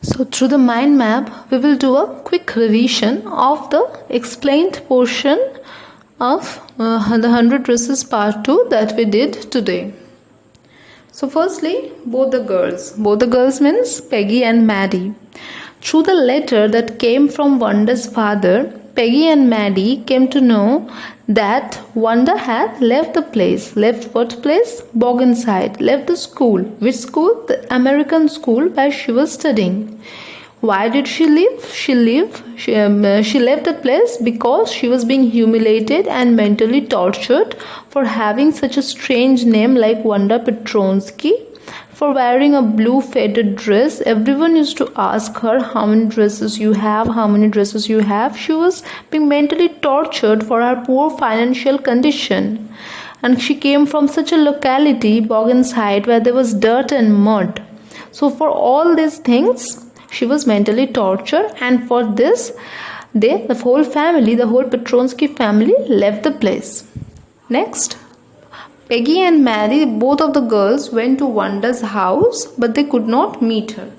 So through the mind map, we will do a quick revision of the explained portion of the 100 dresses part 2 that we did today. So firstly, both the girls means Peggy and Maddie. Through the letter that came from Wanda's father, Peggy and Maddie came to know that Wanda had left the place. Left what place? Bogenside. Left the school. Which school? The American school where she was studying. Why did she leave? She left the place because she was being humiliated and mentally tortured for having such a strange name like Wanda Petronsky. For wearing a blue faded dress, everyone used to ask her how many dresses you have. She was being mentally tortured for her poor financial condition. And she came from such a locality, Bogenside, where there was dirt and mud. So for all these things, she was mentally tortured, and for this, the whole Petronsky family left the place. Next. Peggy and Mary, both of the girls, went to Wanda's house, but they could not meet her.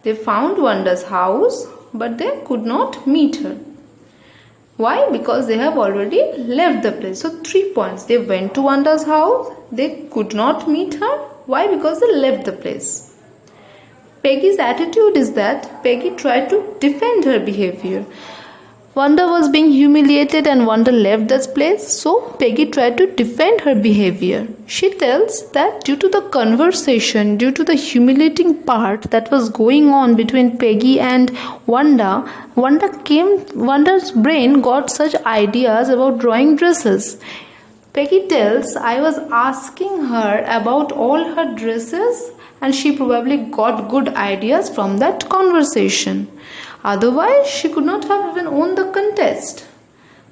They found Wanda's house, but they could not meet her. Why? Because they have already left the place. So 3 points. They went to Wanda's house, they could not meet her. Why? Because they left the place. Peggy's attitude is that Peggy tried to defend her behavior. Wanda was being humiliated and Wanda left that place, so Peggy tried to defend her behavior. She tells that due to the conversation, due to the humiliating part that was going on between Peggy and Wanda's brain got such ideas about drawing dresses. Peggy tells, I was asking her about all her dresses and she probably got good ideas from that conversation. Otherwise, she could not have even won the contest.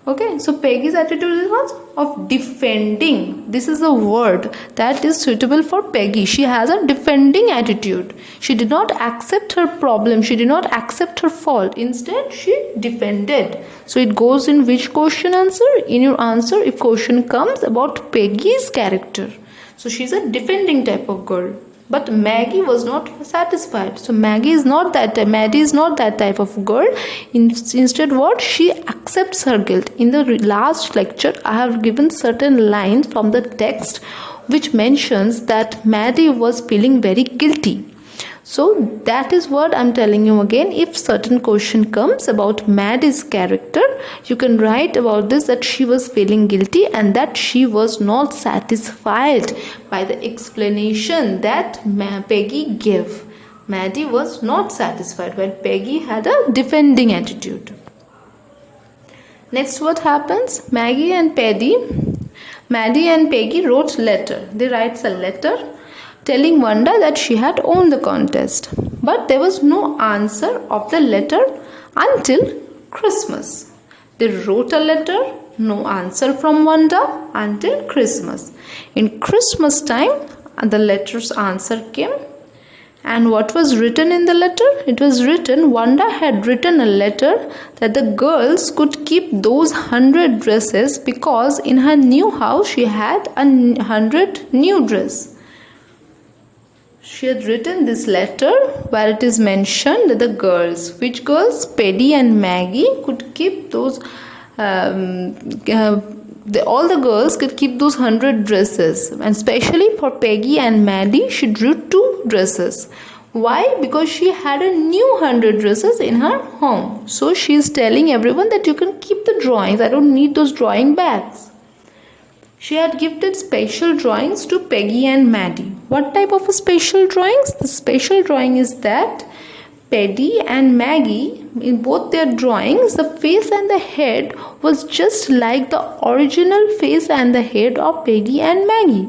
Okay, so Peggy's attitude is what? Of defending. This is a word that is suitable for Peggy. She has a defending attitude. She did not accept her problem. She did not accept her fault. Instead, she defended. So it goes in which question answer? In your answer, if question comes about Peggy's character. So she's a defending type of girl. But Maggie was not satisfied. So Maddie is not that type of girl. Instead, what? She accepts her guilt. In the last lecture, I have given certain lines from the text which mentions that Maddie was feeling very guilty. So that is what I'm telling you again. If certain question comes about Maddie's character, you can write about this, that she was feeling guilty and that she was not satisfied by the explanation that Peggy gave. Maddie was not satisfied while Peggy had a defending attitude. Next, what happens? Maddie and Peggy wrote letter. They writes a letter telling Wanda that she had won the contest. But there was no answer of the letter until Christmas. They wrote a letter, no answer from Wanda until Christmas. In Christmas time, the letter's answer came. And what was written in the letter? It was written, Wanda had written a letter that the girls could keep those 100 dresses because in her new house she had 100 new dresses. She had written this letter where it is mentioned that the girls, which girls? Peggy and Maggie could keep those, all the girls could keep those 100 dresses. And especially for Peggy and Maddie, she drew 2 dresses. Why? Because she had a new 100 dresses in her home. So she is telling everyone that you can keep the drawings. I don't need those drawing bags. She had gifted special drawings to Peggy and Maddie. What type of a special drawings? The special drawing is that Peggy and Maggie, in both their drawings, the face and the head was just like the original face and the head of Peggy and Maggie.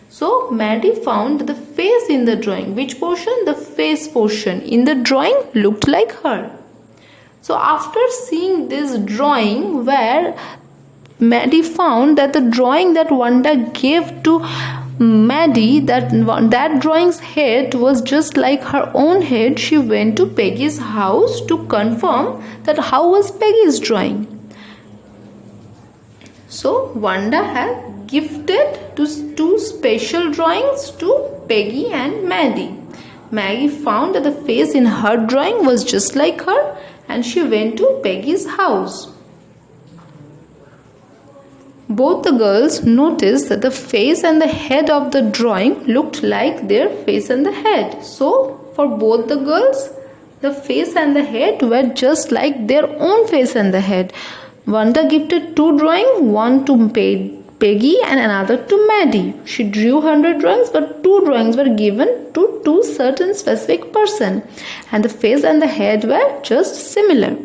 So Maddie found the face in the drawing. Which portion? The face portion in the drawing looked like her. So after seeing this drawing where Maddie found that the drawing that Wanda gave to Maddie, that drawing's head was just like her own head, she went to Peggy's house to confirm that how was Peggy's drawing. So Wanda had gifted 2 special drawings to Peggy and Maddie. Maggie found that the face in her drawing was just like her, and she went to Peggy's house. Both the girls noticed that the face and the head of the drawing looked like their face and the head. So, for both the girls, the face and the head were just like their own face and the head. Wanda gifted 2 drawings, one to Peggy and another to Maddie. She drew 100 drawings, but 2 drawings were given to 2 certain specific person, and the face and the head were just similar.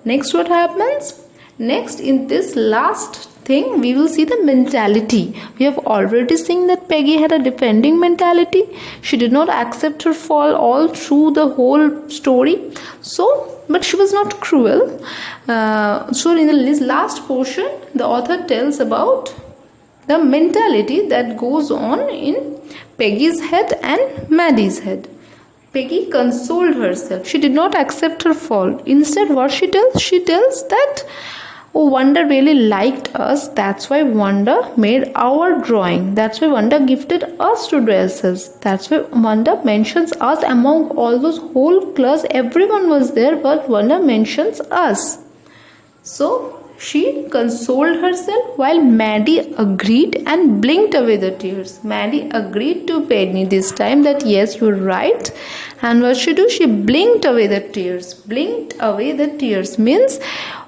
Next, what happens? Next, in this last thing, we will see the mentality. We have already seen that Peggy had a defending mentality. She did not accept her fall all through the whole story. But she was not cruel. So in this last portion, the author tells about the mentality that goes on in Peggy's head and Maddie's head. Peggy consoled herself. She did not accept her fall. Instead, what she tells? She tells that, oh, Wanda really liked us. That's why Wanda made our drawing. That's why Wanda gifted us 2 dresses. That's why Wanda mentions us among all those whole class. Everyone was there, but Wanda mentions us. So she consoled herself while Maddie agreed and blinked away the tears. Maddie agreed to Penny this time that yes, you're right. And what she do? She blinked away the tears. Blinked away the tears means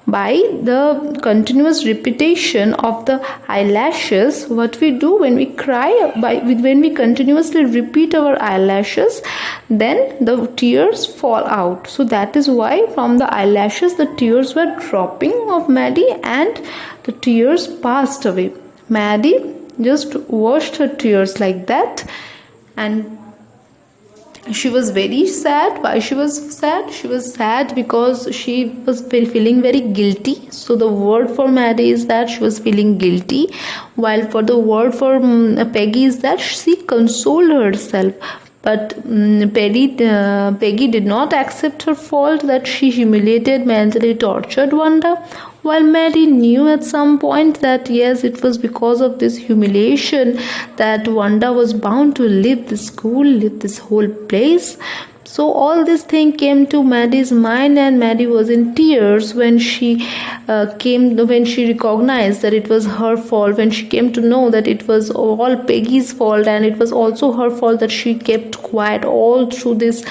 by the continuous repetition of the eyelashes. What we do when we cry, when we continuously repeat our eyelashes, then the tears fall out. So that is why from the eyelashes the tears were dropping of Maddie and the tears passed away. Maddie just washed her tears like that, and she was very sad. Why she was sad? She was sad because she was feeling very guilty. So the word for Maddie is that she was feeling guilty, while for the word for Peggy is that she consoled herself. But Peggy did not accept her fault, that she humiliated, mentally tortured Wanda, while Maddie knew at some point that yes, it was because of this humiliation that Wanda was bound to leave the school, leave this whole place. So all this thing came to Maddie's mind, and Maddie was in tears when she recognized that it was her fault, when she came to know that it was all Peggy's fault, and it was also her fault that she kept quiet all through this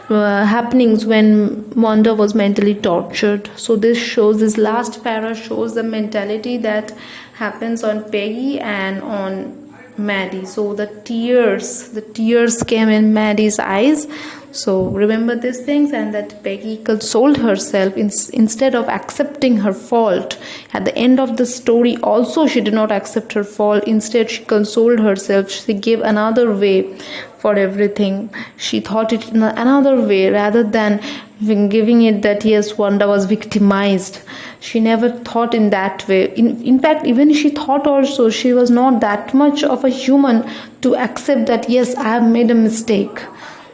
happenings when Wanda was mentally tortured. So this last para shows the mentality that happens on Peggy and on Maddie. So the tears came in Maddie's eyes. So remember these things, and that Peggy consoled herself instead of accepting her fault. At the end of the story also she did not accept her fault. Instead she consoled herself. She gave another way for everything. She thought it in another way rather than giving it that yes, Wanda was victimized. She never thought in that way. In fact, even she thought also she was not that much of a human to accept that yes, I have made a mistake.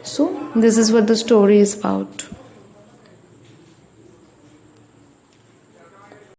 So this is what the story is about.